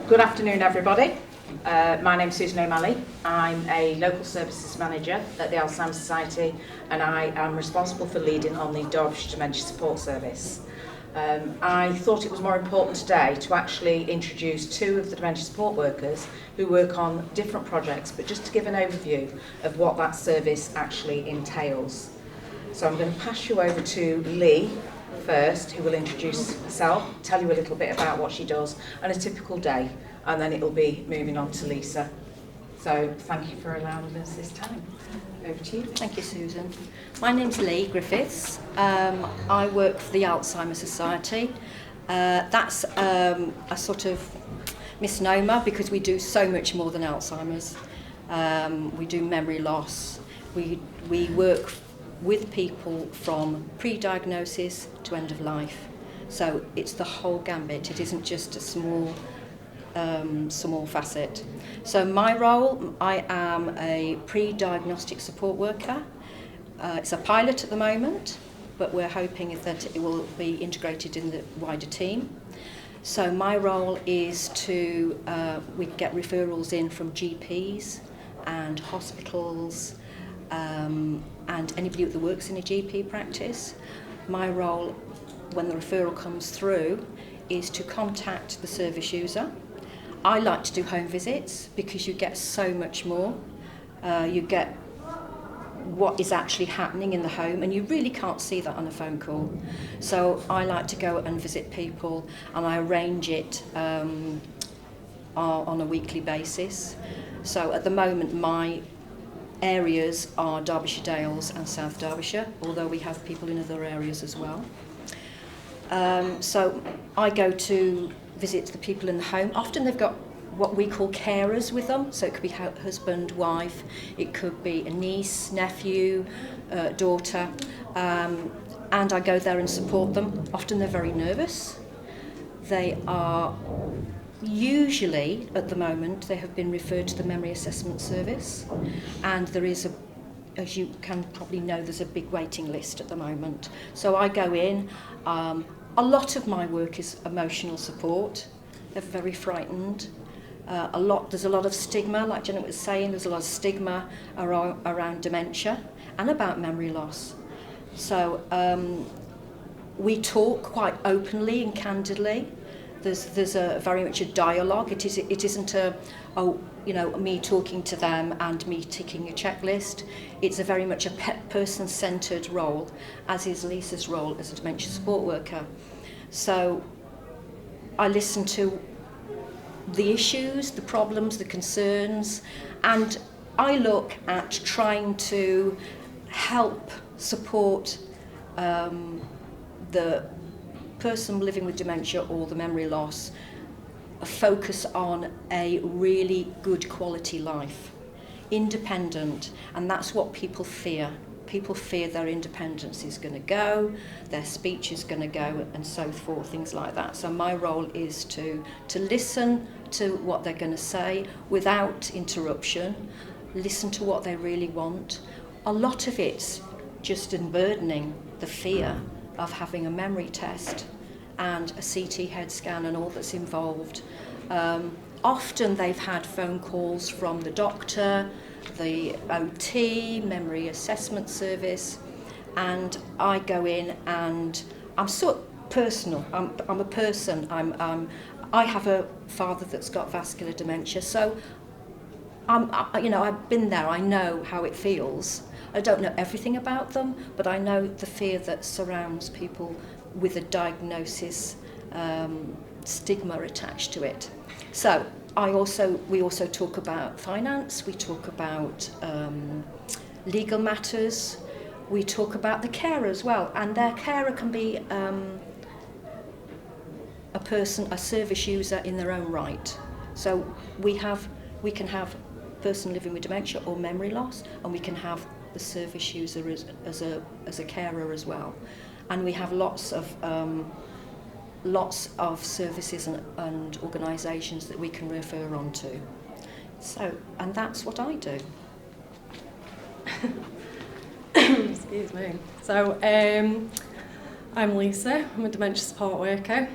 Good afternoon, everybody. My name's Susan O'Malley. I'm a local services manager at the Alzheimer Society, and I am responsible for leading on the Derbyshire Dementia Support Service. I thought it was more important today to actually introduce two of the dementia support workers who work on different projects, but just to give an overview of what that service actually entails. So I'm going to pass you over to Lee first, who will introduce herself, tell you a little bit about what she does and a typical day, and then it'll be moving on to Lisa. So thank you for allowing us this time. Over to you. Thank you, Susan. My name's Lee Griffiths. I work for the Alzheimer Society. That's a sort of misnomer because we do so much more than Alzheimer's. We do memory loss. We work with people from pre-diagnosis to end of life. So it's the whole gambit. It isn't just a small facet. So my role, I am a pre-diagnostic support worker. It's a pilot at the moment, but we're hoping that it will be integrated in the wider team. So my role is to, we get referrals in from GPs and hospitals, and anybody that works in a GP practice. My role, when the referral comes through, is to contact the service user. I like to do home visits because you get so much more. You get what is actually happening in the home, and you really can't see that on a phone call. So I like to go and visit people, and I arrange it on a weekly basis. So at the moment, my areas are Derbyshire Dales and South Derbyshire, although we have people in other areas as well. So I go to visit the people in the home. Often they've got what we call carers with them, so it could be husband, wife, it could be a niece, nephew, daughter, and I go there and support them. Often they're very nervous. They are usually, at the moment, they have been referred to the memory assessment service, and there is as you can probably know, there's a big waiting list at the moment. So I go in. A lot of my work is emotional support. They're very frightened. There's a lot of stigma, like Janet was saying, there's a lot of stigma around dementia and about memory loss. So we talk quite openly and candidly. There's a very much a dialogue. It isn't me talking to them and me ticking a checklist. It's a very much a person-centred role, as is Lisa's role as a dementia support worker. So I listen to the issues, the problems, the concerns, and I look at trying to help support the person living with dementia or the memory loss, focus on a really good quality life, independent, and that's what people fear. People fear their independence is going to go, their speech is going to go, and so forth, things like that. So my role is to listen to what they're going to say without interruption, listen to what they really want. A lot of it's just unburdening the fear of having a memory test and a CT head scan and all that's involved. Often they've had phone calls from the doctor, the OT, memory assessment service, and I go in and I'm sort of personal. I'm a person. I have a father that's got vascular dementia, so I've been there. I know how it feels. I don't know everything about them, but I know the fear that surrounds people with a diagnosis, stigma attached to it. So we also talk about finance, we talk about legal matters, we talk about the carer as well, and their carer can be a service user in their own right. So we can have a person living with dementia or memory loss, and we can have the service user as a carer as well. And we have lots of services and organisations that we can refer on to. So, and that's what I do. Excuse me. So, I'm Lisa. I'm a dementia support worker.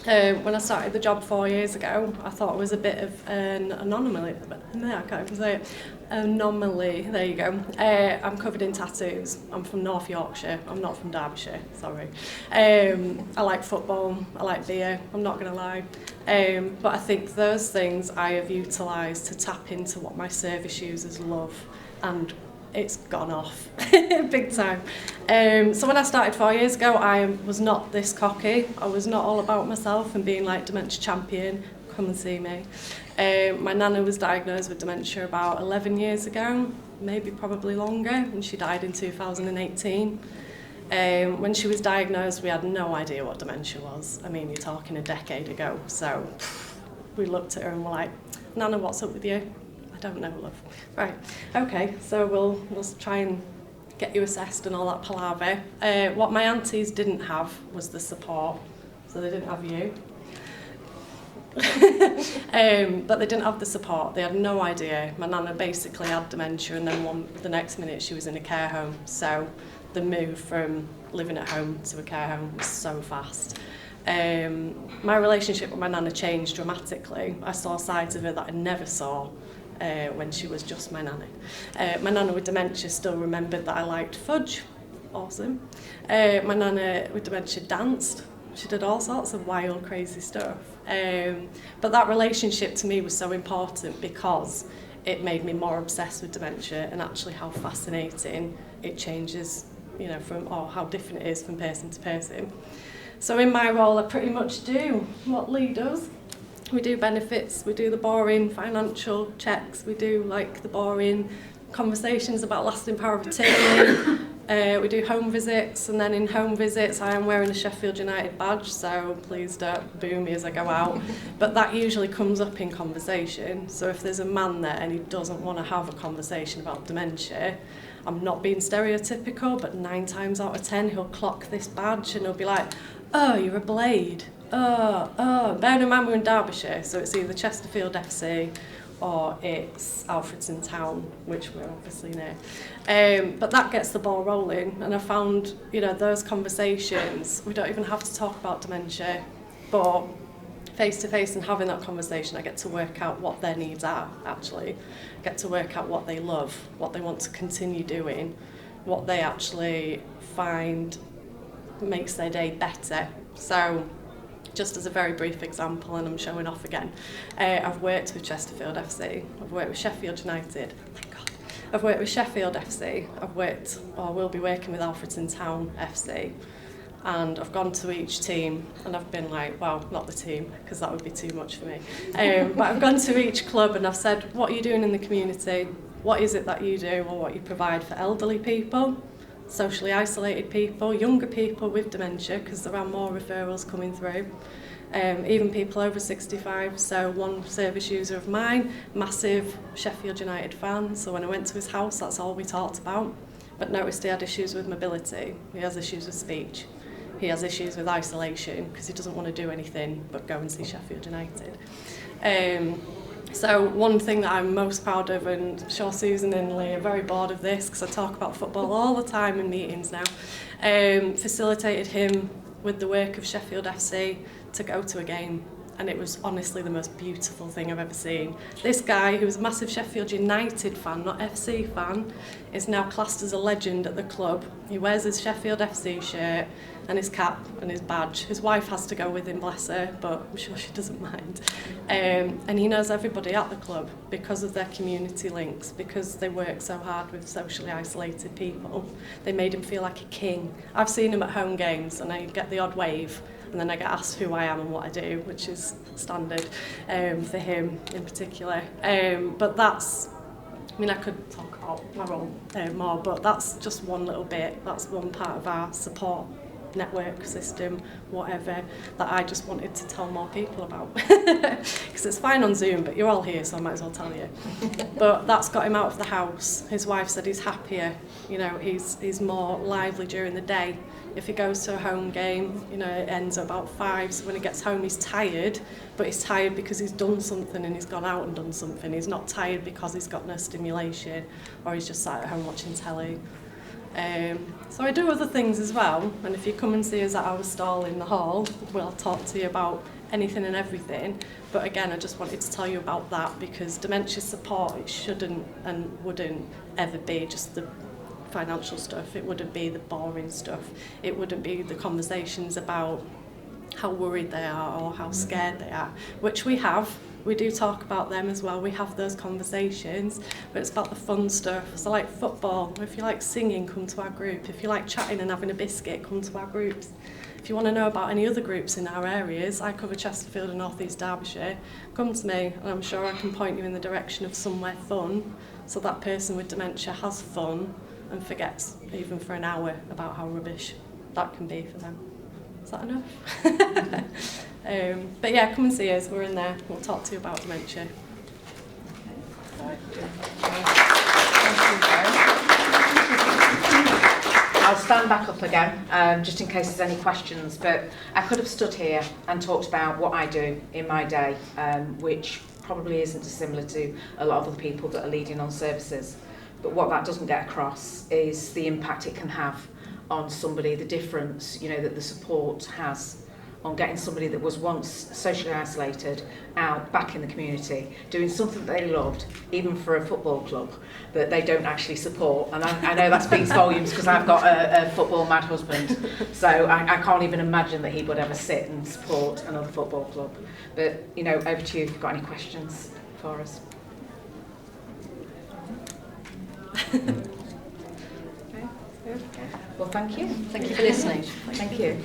When I started the job 4 years ago, I thought it was a bit of an anomaly. No, I can't even say it. Anomaly, there you go. I'm covered in tattoos. I'm from North Yorkshire. I'm not from Derbyshire, sorry. I like football, I like beer, I'm not going to lie. But I think those things I have utilised to tap into what my service users love, and it's gone off big time. So when I started 4 years ago, I was not this cocky. I was not all about myself and being like dementia champion, come and see me. My nana was diagnosed with dementia about 11 years ago, maybe probably longer, and she died in 2018. When she was diagnosed, we had no idea what dementia was. I mean, you're talking a decade ago. So we looked at her and were like, Nana, what's up with you? I don't know, love. Right, okay, so we'll try and get you assessed and all that palaver. What my aunties didn't have was the support. So they didn't have you. But they didn't have the support. They had no idea. My nana basically had dementia, and then the next minute she was in a care home. So the move from living at home to a care home was so fast. My relationship with my nana changed dramatically. I saw sides of her that I never saw when she was just my nanny. My nana with dementia still remembered that I liked fudge. Awesome. My nana with dementia danced. She did all sorts of wild, crazy stuff. But that relationship to me was so important because it made me more obsessed with dementia and actually how fascinating it changes, you know, or how different it is from person to person. So in my role, I pretty much do what Lee does. We do benefits, we do the boring financial checks, we do like the boring conversations about lasting power of attorney. We do home visits, and then in home visits I am wearing a Sheffield United badge, so please don't boo me as I go out. But that usually comes up in conversation. So if there's a man there and he doesn't want to have a conversation about dementia, I'm not being stereotypical, but 9 times out of 10 he'll clock this badge and he'll be like, oh, you're a blade. Oh. Bearing in mind we're in Derbyshire, so it's either Chesterfield FC or it's Alfredton Town, which we're obviously near. But that gets the ball rolling, and I found, you know, those conversations, we don't even have to talk about dementia, but face to face and having that conversation, I get to work out what their needs are, actually. I get to work out what they love, what they want to continue doing, what they actually find makes their day better. So, just as a very brief example, and I'm showing off again, I've worked with Chesterfield FC, I've worked with Sheffield United, thank God. I've worked with Sheffield FC, I've worked, or will be working with Alfredton Town FC, and I've gone to each team and I've been like, well, not the team, because that would be too much for me, but I've gone to each club and I've said, what are you doing in the community? What is it that you do or what you provide for elderly people, socially isolated people, younger people with dementia, because there are more referrals coming through, even people over 65. So one service user of mine, massive Sheffield United fan, so when I went to his house, that's all we talked about, but noticed he had issues with mobility, he has issues with speech, he has issues with isolation because he doesn't want to do anything but go and see Sheffield United. So one thing that I'm most proud of, and I'm sure Susan and Lee are very bored of this because I talk about football all the time in meetings now, facilitated him with the work of Sheffield FC to go to a game, and it was honestly the most beautiful thing I've ever seen. This guy, who was a massive Sheffield United fan, not FC fan, is now classed as a legend at the club. He wears his Sheffield FC shirt and his cap and his badge. His wife has to go with him, bless her, but I'm sure she doesn't mind. And he knows everybody at the club because of their community links, because they work so hard with socially isolated people. They made him feel like a king. I've seen him at home games and I get the odd wave, and then I get asked who I am and what I do, which is standard for him in particular. But that's, I mean, I could talk about my role more, but that's just one little bit. That's one part of our support network system, whatever, that I just wanted to tell more people about. Because it's fine on Zoom, but you're all here, so I might as well tell you. But that's got him out of the house. His wife said he's happier, you know, he's more lively during the day. If he goes to a home game, you know, it ends at about 5, so when he gets home he's tired, but he's tired because he's done something and he's gone out and done something. He's not tired because he's got no stimulation or he's just sat at home watching telly. So I do other things as well, and if you come and see us at our stall in the hall, we'll talk to you about anything and everything. But again, I just wanted to tell you about that, because dementia support, it shouldn't and wouldn't ever be just the financial stuff. It wouldn't be the boring stuff. It wouldn't be the conversations about how worried they are or how scared they are, which we have. We do talk about them as well. We have those conversations, but it's about the fun stuff. So like football, if you like singing, come to our group. If you like chatting and having a biscuit, come to our groups. If you want to know about any other groups in our areas, I cover Chesterfield and North East Derbyshire, come to me and I'm sure I can point you in the direction of somewhere fun, so that person with dementia has fun and forgets even for an hour about how rubbish that can be for them. Is that enough? But yeah, come and see us, we're in there, we'll talk to you about dementia. I'll stand back up again, just in case there's any questions, but I could have stood here and talked about what I do in my day, which probably isn't dissimilar to a lot of other people that are leading on services. But what that doesn't get across is the impact it can have on somebody, the difference, you know, that the support has on getting somebody that was once socially isolated out back in the community, doing something that they loved, even for a football club that they don't actually support. And I know that speaks volumes because I've got a football mad husband, so I can't even imagine that he would ever sit and support another football club. But, you know, over to you if you've got any questions for us. Okay. Well, thank you. Thank you for listening. Thank you.